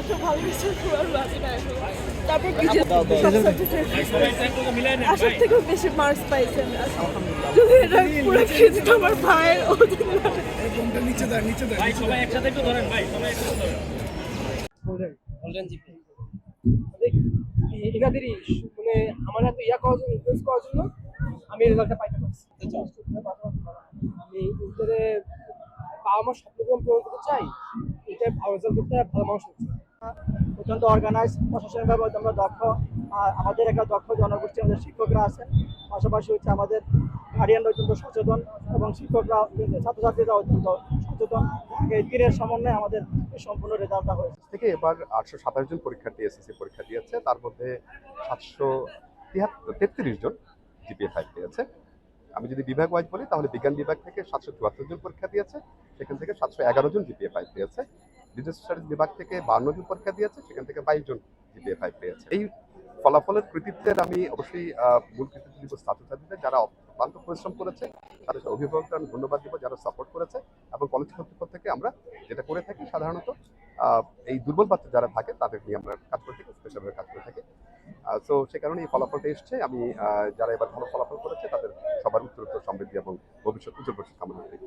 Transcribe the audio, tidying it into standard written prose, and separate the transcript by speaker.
Speaker 1: একটু ভালো কিছু পুরো রাজি না এখন। তারপর কিছু সব সাবজেক্টে 80 থেকেও বেশি মার্কস পাইছেন। যদি এটা পুরো খেয়ে আমার ভাইয়ের অধিকার।
Speaker 2: ভাই সবাই একসাথে একটু ধরেন, ভাই সবাই একসাথে ধরেন। গোল্ডেন জিপি
Speaker 3: এখানে মানে আমার এত ইয়া করার জন্য ইনফ্লুয়েন্স করার জন্য আমি রেজাল্টটা পাইতে পারছি। আমি ইন্টারে বাবা মার স্বপ্নপূরণ পূরণ করতে চাই, এটা ভালো রেজাল্ট করতে ভালো মানুষ হচ্ছে। অত্যন্ত অর্গানাইজ, প্রশাসনিকভাবে আমরা দক্ষ। আর আমাদের একটা দক্ষ জনগোষ্ঠী আমাদের শিক্ষকরা আছেন, পাশাপাশি হচ্ছে আমাদের গার্ডিয়ানরা অত্যন্ত সচেতন এবং শিক্ষকরা ছাত্রছাত্রীরা অত্যন্ত সচেতন। এই তিনের সমন্বয়ে আমাদের এই সম্পূর্ণ রেজাল্টটা হয়েছে।
Speaker 4: থেকে এবার 827 জন পরীক্ষার্থী এসএসসি পরীক্ষা দিয়েছে, তার মধ্যে 733 জন জিপিএ 5 পেয়েছে। আমি যদি বিভাগ ওয়াইজ বলি তাহলে বিজ্ঞান বিভাগ থেকে 774 জন পরীক্ষা দিয়েছে, সেখান থেকে 711 জন জিপিএ 5 পেয়েছে। বিজনেস স্টাডিজ বিভাগ থেকে 52 জন পরীক্ষা দিয়েছে, সেখান থেকে 22 জন জিপিএ 5 পেয়েছে। এই ফলাফলের কৃতিত্বের আমি অবশ্যই মূল কৃতিত্ব দিব ছাত্রছাত্রীদের, যারা অক্লান্ত পরিশ্রম করেছে। তাদের অভিভাবকদের আমি ধন্যবাদ দিব যারা সাপোর্ট করেছে। এবং কলেজ কর্তৃপক্ষ থেকে আমরা যেটা করে থাকি সাধারণত এই দুর্বল বাচ্চা যারা থাকে তাদের নিয়ে আমরা কাজ করে থাকি, স্পেশালভাবে কাজ করে থাকি। সো সে কারণে এই ফলাফলটা এসছে। আমি যারা এবার ভালো ফলাফল করেছে তাদের সবার উত্তরোত্তর সমৃদ্ধি এবং ভবিষ্যৎ উজ্জ্বল ভবিষ্যৎ কামনা করি।